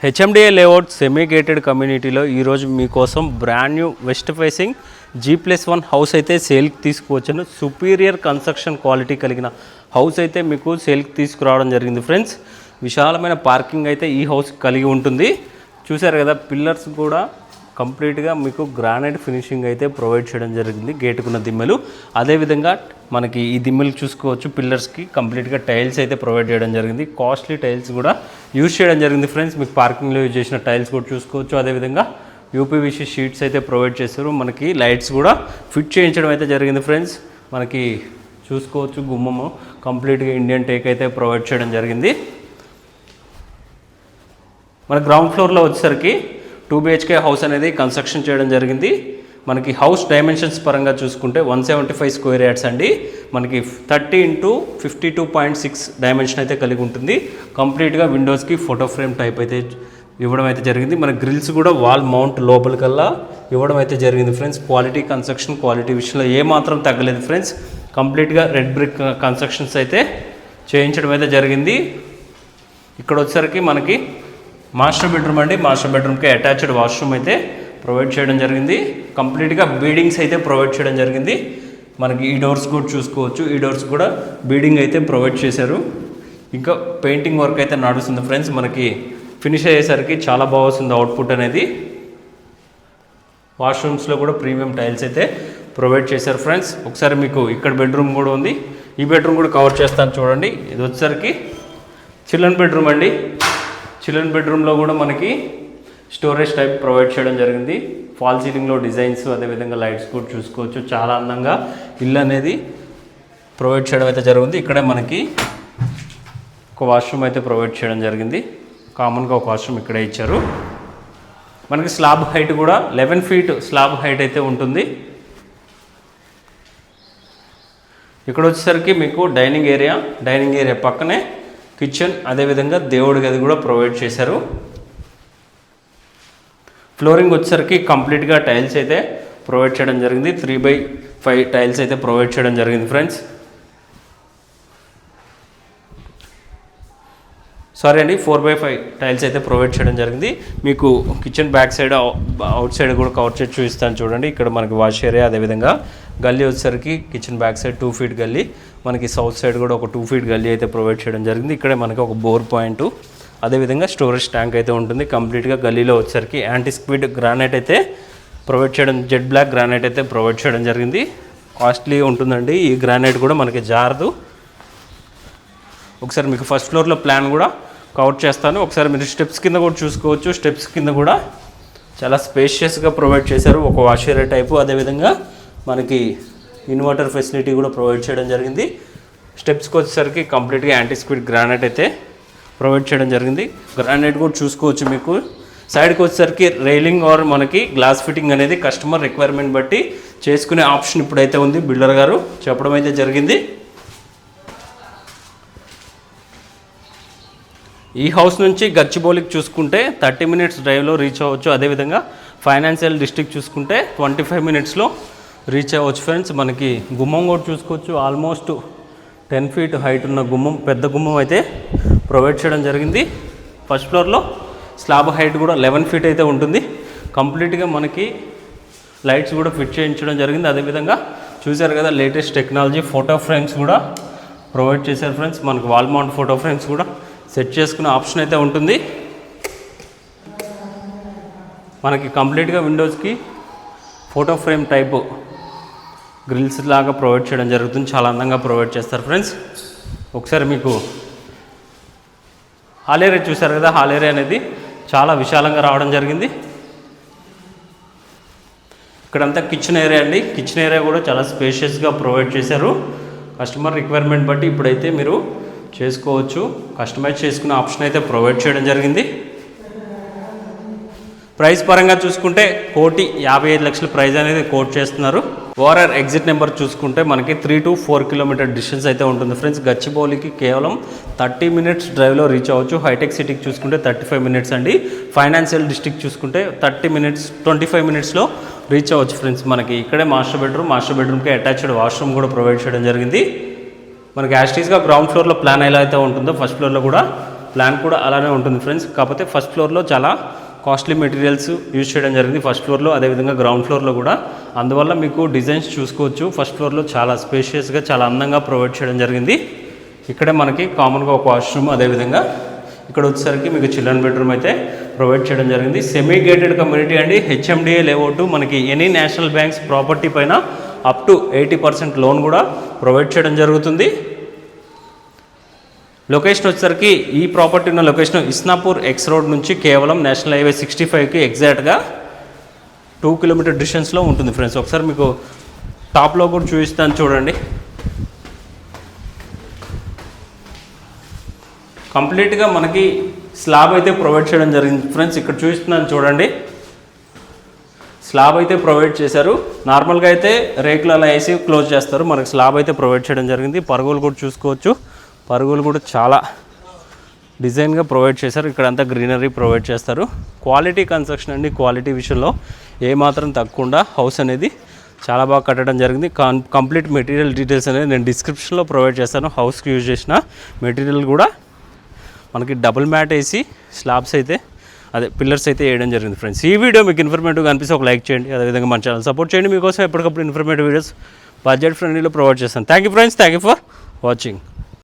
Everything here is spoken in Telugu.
హెచ్ఎండిఏ లేఅవుట్ సెమీ గేటెడ్ కమ్యూనిటీలో ఈరోజు మీకోసం brand new west facing G+1 house అయితే సేల్కి తీసుకువచ్చాను. సుపీరియర్ కన్స్ట్రక్షన్ క్వాలిటీ కలిగిన హౌస్ అయితే మీకు సేల్కి తీసుకురావడం జరిగింది ఫ్రెండ్స్. విశాలమైన పార్కింగ్ అయితే ఈ హౌస్ కలిగి ఉంటుంది. చూసారు కదా, పిల్లర్స్ కూడా కంప్లీట్గా మీకు గ్రానైట్ ఫినిషింగ్ అయితే ప్రొవైడ్ చేయడం జరిగింది. గేటుకున్న దిమ్మలు, అదేవిధంగా మనకి ఈ దిమ్మలు చూసుకోవచ్చు. పిల్లర్స్కి కంప్లీట్గా టైల్స్ అయితే ప్రొవైడ్ చేయడం జరిగింది. కాస్ట్లీ టైల్స్ కూడా యూజ్ చేయడం జరిగింది ఫ్రెండ్స్. మీకు పార్కింగ్లో యూజ్ చేసిన టైల్స్ కూడా చూసుకోవచ్చు. అదేవిధంగా యూపీవీసీ షీట్స్ అయితే ప్రొవైడ్ చేశారు. మనకి లైట్స్ కూడా ఫిట్ చేయించడం అయితే జరిగింది ఫ్రెండ్స్. మనకి చూసుకోవచ్చు, గుమ్మము కంప్లీట్గా ఇండియన్ టేక్ అయితే ప్రొవైడ్ చేయడం జరిగింది. మన గ్రౌండ్ ఫ్లోర్లో వచ్చేసరికి 2 BHK హౌస్ అనేది కన్స్ట్రక్షన్ చేయడం జరిగింది. మనకి హౌస్ డైమెన్షన్స్ పరంగా చూసుకుంటే 175 స్క్వేర్ యార్డ్స్ అండి. మనకి 30 × 52.6 డైమెన్షన్ అయితే కలిగి ఉంటుంది. కంప్లీట్గా విండోస్కి ఫోటో ఫ్రేమ్ టైప్ అయితే ఇవ్వడం అయితే జరిగింది. మన గ్రిల్స్ కూడా వాల్ మౌంట్ లోపలికల్లా ఇవ్వడం అయితే జరిగింది ఫ్రెండ్స్. క్వాలిటీ కన్స్ట్రక్షన్, క్వాలిటీ విషయంలో ఏమాత్రం తగ్గలేదు ఫ్రెండ్స్. కంప్లీట్గా రెడ్ బ్రిక్ కన్స్ట్రక్షన్స్ అయితే చేయించడం అయితే జరిగింది. ఇక్కడ వచ్చేసరికి మనకి మాస్టర్ బెడ్రూమ్ అండి. మాస్టర్ బెడ్రూమ్కి అటాచ్డ్ వాష్రూమ్ అయితే ప్రొవైడ్ చేయడం జరిగింది. కంప్లీట్గా బీడింగ్స్ అయితే ప్రొవైడ్ చేయడం జరిగింది. మనకి ఈ డోర్స్ కూడా చూసుకోవచ్చు. ఈ డోర్స్ కూడా బీడింగ్ అయితే ప్రొవైడ్ చేశారు. ఇంకా పెయింటింగ్ వర్క్ అయితే నడుస్తుంది ఫ్రెండ్స్. మనకి ఫినిష్ అయ్యేసరికి చాలా బాగా వస్తుంది అవుట్పుట్ అనేది. వాష్రూమ్స్లో కూడా ప్రీమియం టైల్స్ అయితే ప్రొవైడ్ చేశారు ఫ్రెండ్స్. ఒకసారి మీకు ఇక్కడ బెడ్రూమ్ కూడా ఉంది. ఈ బెడ్రూమ్ కూడా కవర్ చేస్తాను చూడండి. ఇది వచ్చేసరికి చిల్డ్రన్ బెడ్రూమ్ అండి. చిల్డ్రన్ బెడ్రూమ్లో కూడా మనకి స్టోరేజ్ టైప్ ప్రొవైడ్ చేయడం జరిగింది. ఫాల్ సీలింగ్లో డిజైన్స్, అదేవిధంగా లైట్స్ కూడా చూసుకోవచ్చు. చాలా అందంగా ఇల్లు అనేది ప్రొవైడ్ చేయడం అయితే జరిగింది. ఇక్కడే మనకి ఒక వాష్రూమ్ అయితే ప్రొవైడ్ చేయడం జరిగింది. కామన్గా ఒక వాష్రూమ్ ఇక్కడే ఇచ్చారు. మనకి స్లాబ్ హైట్ కూడా 11 feet స్లాబ్ హైట్ అయితే ఉంటుంది. ఇక్కడ వచ్చేసరికి మీకు డైనింగ్ ఏరియా పక్కనే కిచెన్, అదేవిధంగా దేవుడి గది కూడా ప్రొవైడ్ చేశారు. ఫ్లోరింగ్ వచ్చేసరికి కంప్లీట్గా టైల్స్ అయితే ప్రొవైడ్ చేయడం జరిగింది. 3/5 టైల్స్ అయితే ప్రొవైడ్ చేయడం జరిగింది ఫ్రెండ్స్. సారీ అండి, 4/5 టైల్స్ అయితే ప్రొవైడ్ చేయడం జరిగింది. మీకు kitchen back side, out side కూడా కవర్ చేసి చూపిస్తాను చూడండి. ఇక్కడ మనకి వాష్ ఏరియా, అదేవిధంగా గల్లీ వచ్చేసరికి కిచెన్ బ్యాక్ సైడ్ 2 feet గల్లీ, మనకి సౌత్ సైడ్ కూడా ఒక 2 feet గల్లీ అయితే ప్రొవైడ్ చేయడం జరిగింది. ఇక్కడే మనకి ఒక బోర్ పాయింట్, అదేవిధంగా స్టోరేజ్ ట్యాంక్ అయితే ఉంటుంది. కంప్లీట్గా గల్లీలో వచ్చేసరికి యాంటీ స్క్విడ్ గ్రానైట్ అయితే ప్రొవైడ్ చేయడం, జెడ్ బ్లాక్ గ్రానైట్ అయితే ప్రొవైడ్ చేయడం జరిగింది. కాస్ట్లీ ఉంటుందండి ఈ గ్రానైట్ కూడా, మనకి జారదు. ఒకసారి మీకు ఫస్ట్ ఫ్లోర్లో ప్లాన్ కూడా కవర్ చేస్తాను. ఒకసారి మీరు స్టెప్స్ కింద కూడా చూసుకోవచ్చు. స్టెప్స్ కింద కూడా చాలా స్పేషియస్గా ప్రొవైడ్ చేశారు. ఒక వాష్ ఏరియా టైపు, అదేవిధంగా మనకి ఇన్వర్టర్ ఫెసిలిటీ కూడా ప్రొవైడ్ చేయడం జరిగింది. స్టెప్స్కి వచ్చేసరికి కంప్లీట్గా యాంటీ స్క్విడ్ గ్రానైట్ అయితే ప్రొవైడ్ చేయడం జరిగింది. గ్రానైట్ కూడా చూసుకోవచ్చు. మీకు సైడ్కి వచ్చేసరికి రైలింగ్ ఆర్ మనకి గ్లాస్ ఫిట్టింగ్ అనేది కస్టమర్ రిక్వైర్మెంట్ బట్టి చేసుకునే ఆప్షన్ ఇప్పుడైతే ఉంది. బిల్డర్ గారు చెప్పడం అయితే జరిగింది. ఈ హౌస్ నుంచి గచ్చిబౌలికి చూసుకుంటే 30 minutes డ్రైవ్లో రీచ్ అవ్వచ్చు. అదేవిధంగా ఫైనాన్షియల్ డిస్ట్రిక్ట్ చూసుకుంటే 25 minutesలో రీచ్ అవ్వచ్చు ఫ్రెండ్స్. మనకి గుమ్మం కూడా చూసుకోవచ్చు. ఆల్మోస్ట్ 10 feet హైట్ ఉన్న గుమ్మం, పెద్ద గుమ్మం అయితే ప్రొవైడ్ చేయడం జరిగింది. ఫస్ట్ ఫ్లోర్లో స్లాబ్ హైట్ కూడా 11 feet అయితే ఉంటుంది. కంప్లీట్గా మనకి లైట్స్ కూడా ఫిట్ చేయించడం జరిగింది. అదేవిధంగా చూశారు కదా, లేటెస్ట్ టెక్నాలజీ ఫోటో ఫ్రేమ్స్ కూడా ప్రొవైడ్ చేశారు ఫ్రెండ్స్. మనకి వాల్ మౌంట్ ఫోటో ఫ్రేమ్స్ కూడా సెట్ చేసుకునే ఆప్షన్ అయితే ఉంటుంది. మనకి కంప్లీట్గా విండోస్కి ఫోటో ఫ్రేమ్ టైపు గ్రిల్స్ లాగా ప్రొవైడ్ చేయడం జరుగుతుంది. చాలా అందంగా ప్రొవైడ్ చేస్తారు ఫ్రెండ్స్. ఒకసారి మీకు హాల్ ఏరియా చూసారు కదా, హాల్ ఏరియా అనేది చాలా విశాలంగా రావడం జరిగింది. ఇక్కడంతా కిచెన్ ఏరియా అండి. కిచెన్ ఏరియా కూడా చాలా స్పేషియస్గా ప్రొవైడ్ చేశారు. కస్టమర్ రిక్వైర్మెంట్ బట్టి ఇప్పుడైతే మీరు చేసుకోవచ్చు. కస్టమైజ్ చేసుకునే ఆప్షన్ అయితే ప్రొవైడ్ చేయడం జరిగింది. ప్రైస్ పరంగా చూసుకుంటే 1,55,00,000 ప్రైస్ అనేది కోట్ చేస్తున్నారు. ఓఆర్ఆర్ ఎగ్జిట్ నెంబర్ చూసుకుంటే మనకి 3 to 4 kilometer డిస్టెన్స్ అయితే ఉంటుంది ఫ్రెండ్స్. గచ్చిబౌలికి కేవలం 30 minutes డ్రైవ్లో రీచ్ అవ్వచ్చు. హైటెక్ సిటీకి చూసుకుంటే 35 minutes అండి. ఫైనాన్షియల్ డిస్ట్రిక్ట్ చూసుకుంటే 30 minutes, 25 minutesలో రీచ్ అవ్వచ్చు ఫ్రెండ్స్. మనకి ఇక్కడే మాస్టర్ బెడ్రూమ్కి అటాచ్డ్ వాష్రూమ్ కూడా ప్రొవైడ్ చేయడం జరిగింది. మనకి యాస్టీస్గా గ్రౌండ్ ఫ్లోర్లో ప్లాన్ ఎలా అయితే ఉంటుందో ఫస్ట్ ఫ్లోర్లో కూడా ప్లాన్ కూడా అలానే ఉంటుంది ఫ్రెండ్స్. కాకపోతే ఫస్ట్ ఫ్లోర్లో చాలా కాస్ట్లీ మెటీరియల్స్ యూజ్ చేయడం జరిగింది ఫస్ట్ ఫ్లోర్లో, అదేవిధంగా గ్రౌండ్ ఫ్లోర్లో కూడా. అందువల్ల మీకు డిజైన్స్ చూసుకోవచ్చు. ఫస్ట్ ఫ్లోర్లో చాలా స్పేషియస్గా చాలా అందంగా ప్రొవైడ్ చేయడం జరిగింది. ఇక్కడే మనకి కామన్గా ఒక వాష్రూమ్, అదేవిధంగా ఇక్కడ వచ్చేసరికి మీకు చిల్డ్రన్ బెడ్రూమ్ అయితే ప్రొవైడ్ చేయడం జరిగింది. సెమీ గేటెడ్ కమ్యూనిటీ అండి, హెచ్ఎండిఏ లేఅవుట్. మనకి ఎనీ నేషనల్ బ్యాంక్స్ ప్రాపర్టీ పైన అప్ టు 80% లోన్ కూడా ప్రొవైడ్ చేయడం జరుగుతుంది. లొకేషన్ వచ్చేసరికి ఈ ప్రాపర్టీ ఉన్న లొకేషన్ ఇస్నాపూర్ ఎక్స్ రోడ్ నుంచి కేవలం నేషనల్ హైవే 65కి ఎగ్జాక్ట్గా 2 కిలోమీటర్ డిస్టెన్స్లో ఉంటుంది ఫ్రెండ్స్. ఒకసారి మీకు టాప్లో కూడా చూపిస్తాను చూడండి. కంప్లీట్గా మనకి స్లాబ్ అయితే ప్రొవైడ్ చేయడం జరిగింది ఫ్రెండ్స్. ఇక్కడ చూపిస్తున్నాను చూడండి, స్లాబ్ అయితే ప్రొవైడ్ చేశారు. నార్మల్గా అయితే రేకులు అలా వేసి క్లోజ్ చేస్తారు, మనకి స్లాబ్ అయితే ప్రొవైడ్ చేయడం జరిగింది. పరుగులు కూడా చూసుకోవచ్చు, పరుగులు కూడా చాలా డిజైన్గా ప్రొవైడ్ చేశారు. ఇక్కడంతా గ్రీనరీ ప్రొవైడ్ చేస్తారు. క్వాలిటీ కన్స్ట్రక్షన్ అండి, క్వాలిటీ విషయంలో ఏమాత్రం తగ్గకుండా హౌస్ అనేది చాలా బాగా కట్టడం జరిగింది. కంప్లీట్ మెటీరియల్ డీటెయిల్స్ అనేది నేను డిస్క్రిప్షన్లో ప్రొవైడ్ చేస్తాను. హౌస్కి యూజ్ చేసిన మెటీరియల్ కూడా మనకి డబుల్ మ్యాట్ వేసి స్లాబ్స్ అయితే పిల్లర్స్ అయితే వేయడం జరిగింది ఫ్రెండ్స్. ఈ వీడియో మీకు ఇన్ఫర్మేటివ్గా అనిపిస్తే ఒక లైక్ చేయండి, అదేవిధంగా మన ఛానల్ సపోర్ట్ చేయండి. మీకోసం ఎప్పటికప్పుడు ఇన్ఫర్మేటివ్ వీడియోస్ బడ్జెట్ ఫ్రెండ్లీలో ప్రొవైడ్ చేస్తాను. Thank you friends, thank you for watching.